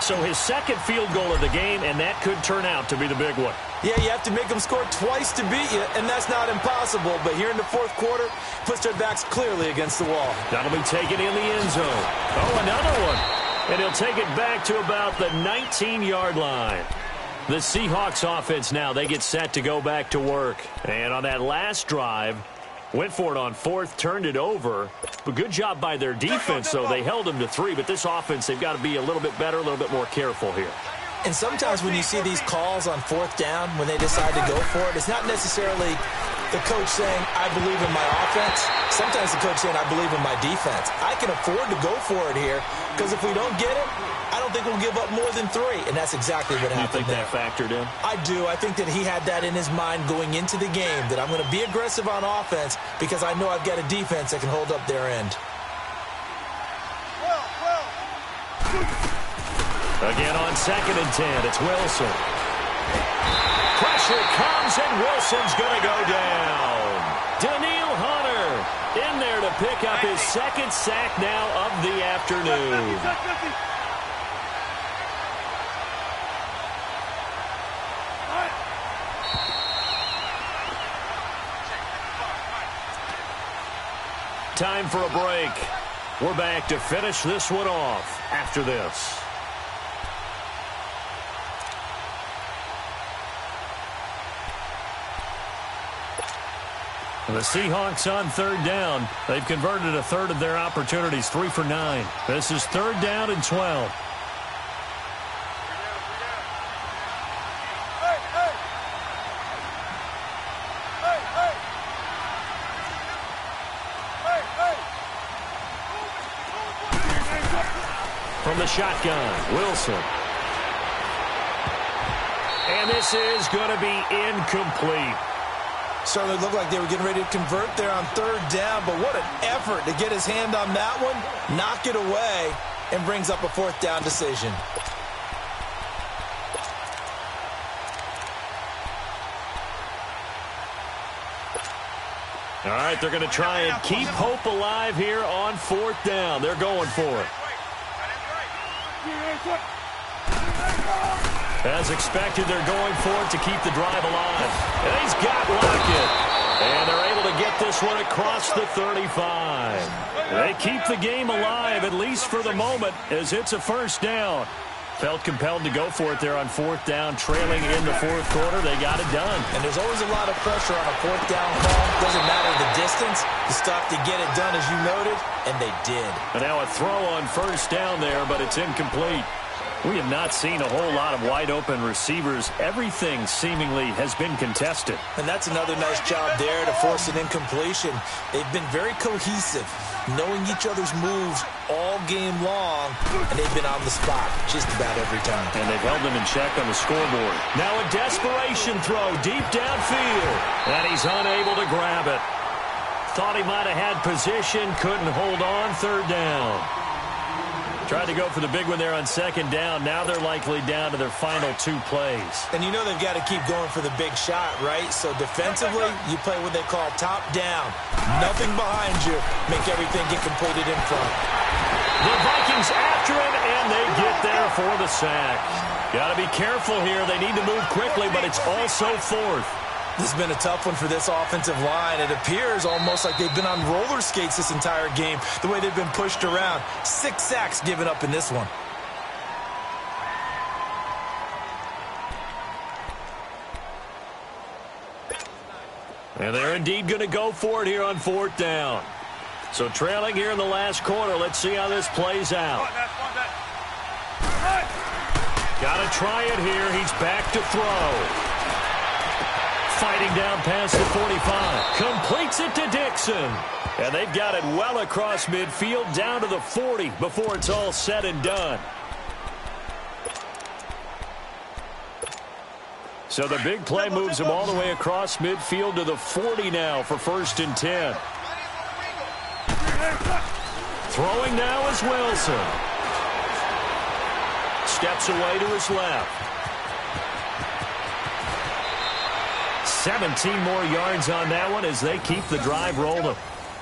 So his 2nd field goal of the game, and that could turn out to be the big one. Yeah, you have to make them score twice to beat you, and that's not impossible. But here in the 4th quarter, puts their backs clearly against the wall. That'll be taken in the end zone. Oh, another one. And he'll take it back to about the 19-yard line. The Seahawks offense now, they get set to go back to work. And on that last drive, Went for it on fourth, turned it over. But good job by their defense, though. They held them to 3, but this offense, they've got to be a little bit better, a little bit more careful here. And sometimes when you see these calls on fourth down, when they decide to go for it, it's not necessarily the coach saying, I believe in my offense. Sometimes the coach saying, I believe in my defense. I can afford to go for it here because if we don't get it, I don't think we'll give up more than 3. And that's exactly what happened there. You think that factored in? I do. I think that he had that in his mind going into the game, that I'm going to be aggressive on offense because I know I've got a defense that can hold up their end. Again on 2nd and 10, it's Wilson. Pressure comes, and Wilson's going to go down. Daniil Hunter in there to pick up his 2nd sack now of the afternoon. Time for a break. We're back to finish this one off after this. The Seahawks on 3rd down. They've converted a third of their opportunities, 3 for 9. This is 3rd down and 12. From the shotgun, Wilson. And this is going to be incomplete. Certainly looked like they were getting ready to convert there on 3rd down, but what an effort to get his hand on that one, knock it away, and brings up a 4th down decision. All right, they're going to try and keep hope alive here on 4th down. They're going for it. As expected, they're going for it to keep the drive alive. And he's got Lockett. And they're able to get this one across the 35. They keep the game alive, at least for the moment, as it's a 1st down. Felt compelled to go for it there on 4th down, trailing in the 4th quarter. They got it done. And there's always a lot of pressure on a 4th down call. Doesn't matter the distance. You stop to get it done, as you noted, and they did. And now a throw on 1st down there, but it's incomplete. We have not seen a whole lot of wide-open receivers. Everything seemingly has been contested. And that's another nice job there to force an incompletion. They've been very cohesive, knowing each other's moves all game long, and they've been on the spot just about every time. And they've held them in check on the scoreboard. Now a desperation throw deep downfield, and he's unable to grab it. Thought he might have had position, couldn't hold on, 3rd down. Tried to go for the big one there on 2nd down. Now they're likely down to their final 2 plays. And you know they've got to keep going for the big shot, right? So defensively, you play what they call top down. Nothing behind you. Make everything get completed in front. The Vikings after him, and they get there for the sack. Got to be careful here. They need to move quickly, but it's also 4th. This has been a tough one for this offensive line. It appears almost like they've been on roller skates this entire game, the way they've been pushed around. 6 sacks given up in this one. And they're indeed going to go for it here on 4th down. So trailing here in the last quarter. Let's see how this plays out. Got to try it here. He's back to throw. Fighting down past the 45. Completes it to Dixon. And they've got it well across midfield down to the 40 before it's all said and done. So the big play moves him all the way across midfield to the 40 now for 1st and 10. Throwing now is Wilson. Steps away to his left. 17 more yards on that one as they keep the drive rolling.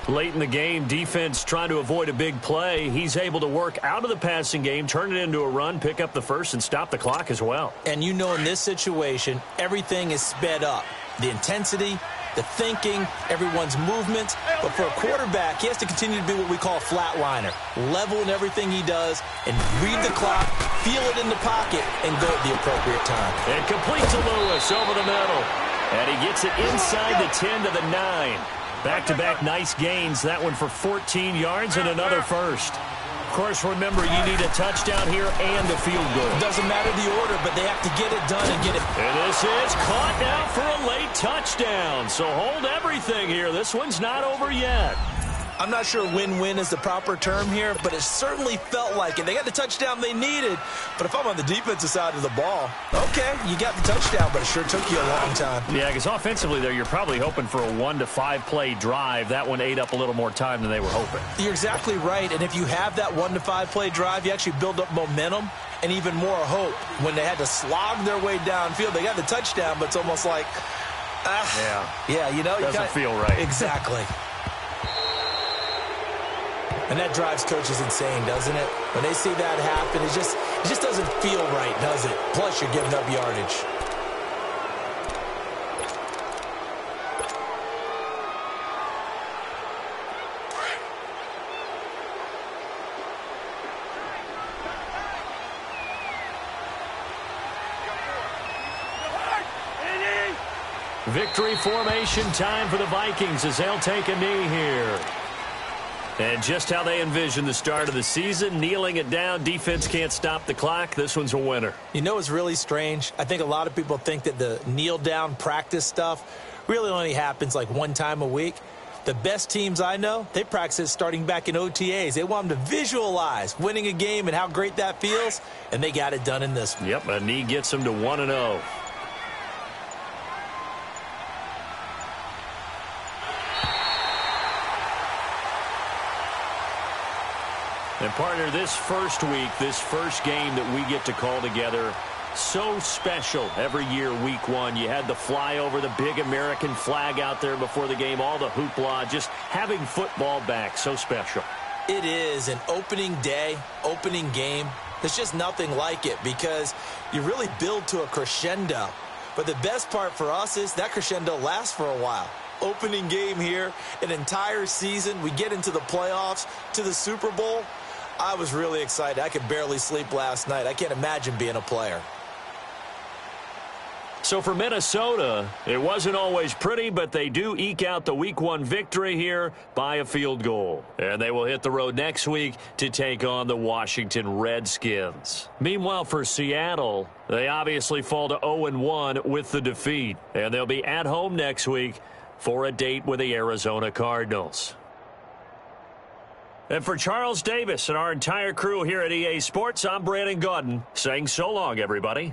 Late in the game, defense trying to avoid a big play. He's able to work out of the passing game, turn it into a run, pick up the 1st, and stop the clock as well. And you know in this situation, everything is sped up. The intensity, the thinking, everyone's movements. But for a quarterback, he has to continue to be what we call a flatliner. Level in everything he does and read the clock, feel it in the pocket, and go at the appropriate time. And complete to Lewis over the middle. And he gets it inside the 10 to the 9. Back-to-back nice gains. That one for 14 yards and another first. Of course, remember, you need a touchdown here and a field goal. Doesn't matter the order, but they have to get it done and get it. And this is caught now for a late touchdown. So hold everything here. This one's not over yet. I'm not sure win-win is the proper term here, but it certainly felt like it. They got the touchdown they needed, but if I'm on the defensive side of the ball, okay, you got the touchdown, but it sure took you a long time. Yeah, because offensively there, you're probably hoping for a 1 to 5 play drive. That one ate up a little more time than they were hoping. You're exactly right, and if you have that 1 to 5 play drive, you actually build up momentum and even more hope. When they had to slog their way downfield, they got the touchdown, but it's almost like, yeah, you know. Doesn't feel right. Exactly. And that drives coaches insane, doesn't it? When they see that happen, it just doesn't feel right, does it? Plus, you're giving up yardage. Victory formation time for the Vikings as they'll take a knee here. And just how they envision the start of the season, kneeling it down, defense can't stop the clock. This one's a winner. You know what's really strange? I think a lot of people think that the kneel-down practice stuff really only happens like one time a week. The best teams I know, they practice it starting back in OTAs. They want them to visualize winning a game and how great that feels, and they got it done in this one. Yep, a knee gets them to 1-0. And, partner, this first week, this first game that we get to call together, so special every year, week one. You had the flyover, the big American flag out there before the game, all the hoopla, just having football back, so special. It is an opening day, opening game. There's just nothing like it because you really build to a crescendo. But the best part for us is that crescendo lasts for a while. Opening game here, an entire season. We get into the playoffs, to the Super Bowl. I was really excited. I could barely sleep last night. I can't imagine being a player. So for Minnesota, it wasn't always pretty, but they do eke out the week one victory here by a field goal. And they will hit the road next week to take on the Washington Redskins. Meanwhile, for Seattle, they obviously fall to 0-1 with the defeat. And they'll be at home next week for a date with the Arizona Cardinals. And for Charles Davis and our entire crew here at EA Sports, I'm Brandon Gaudin saying so long, everybody.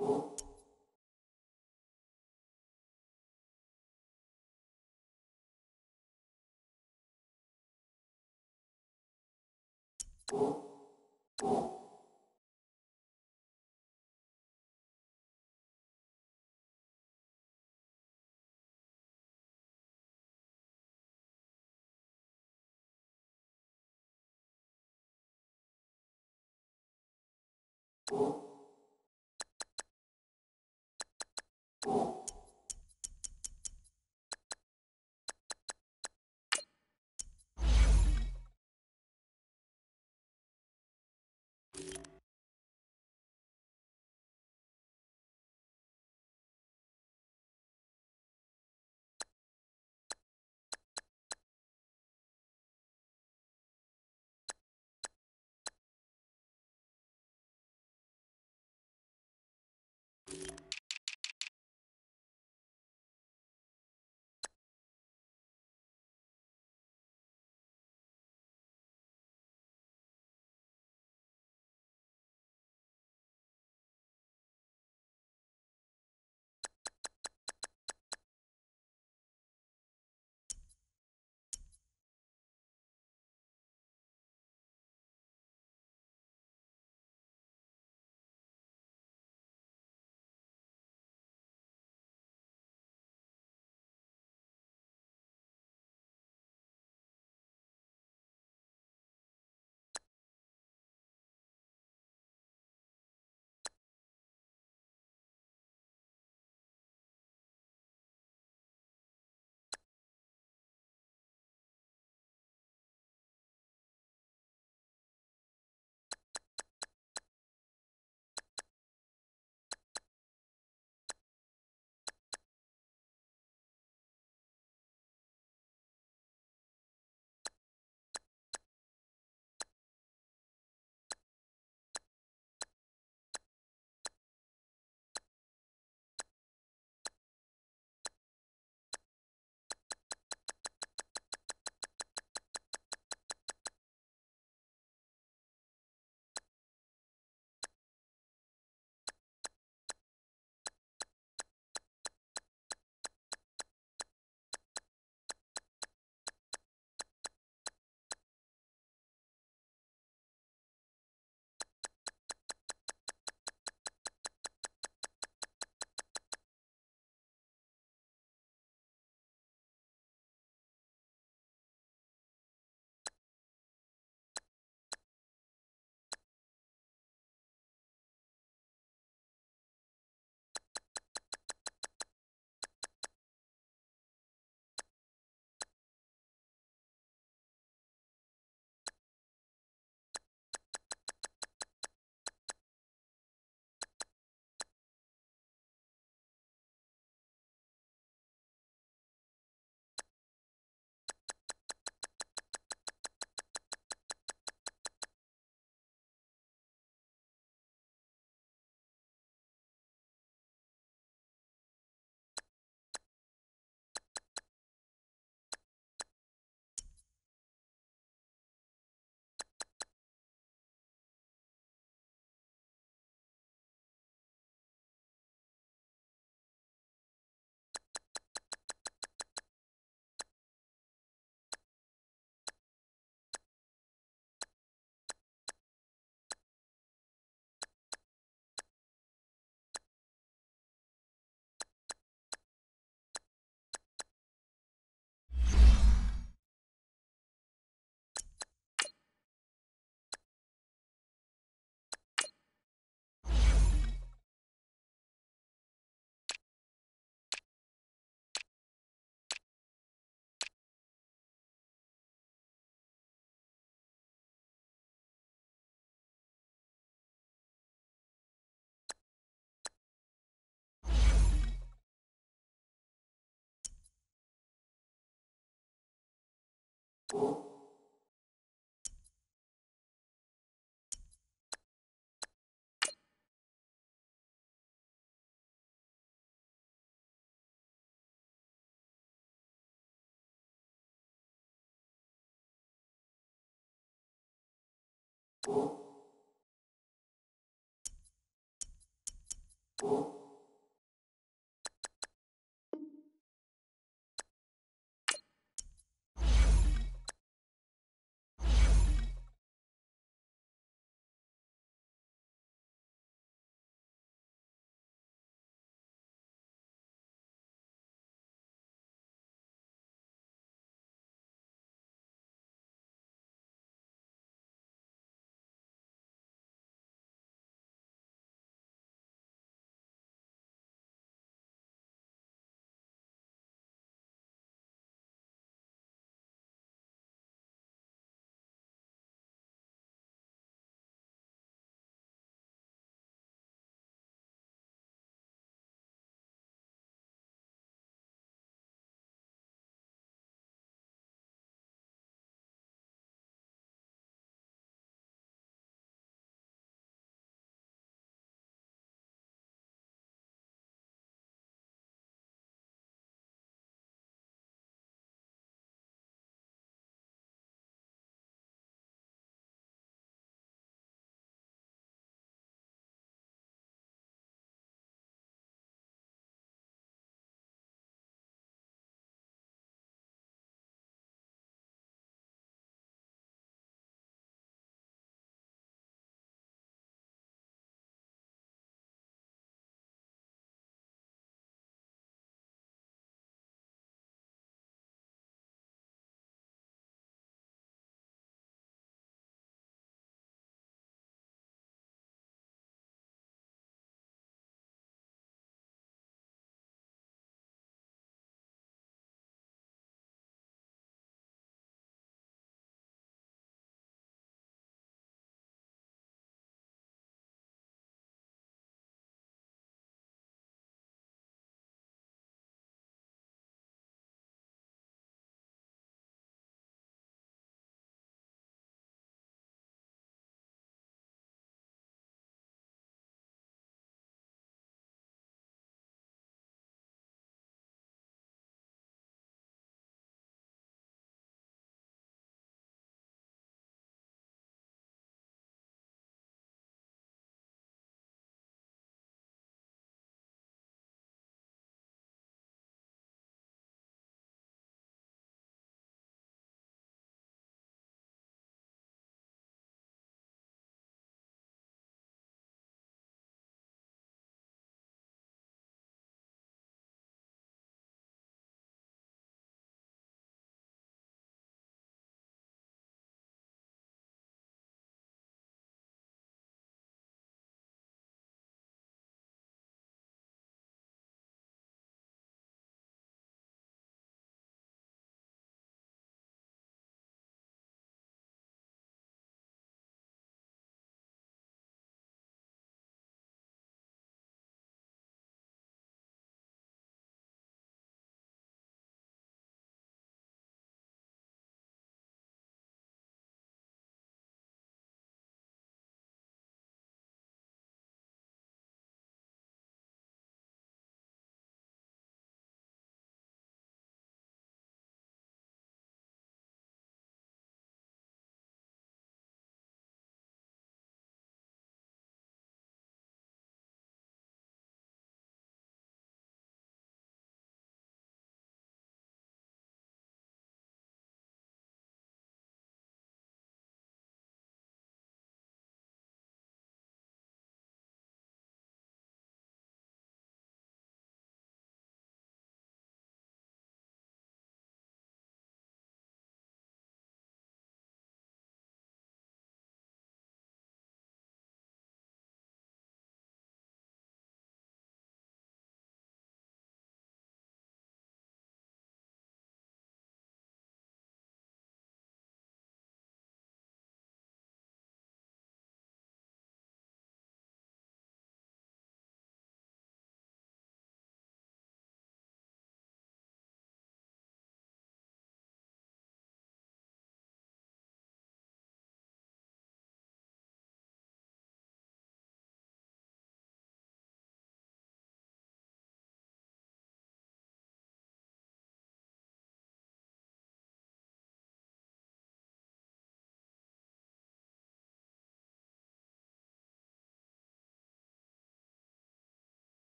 you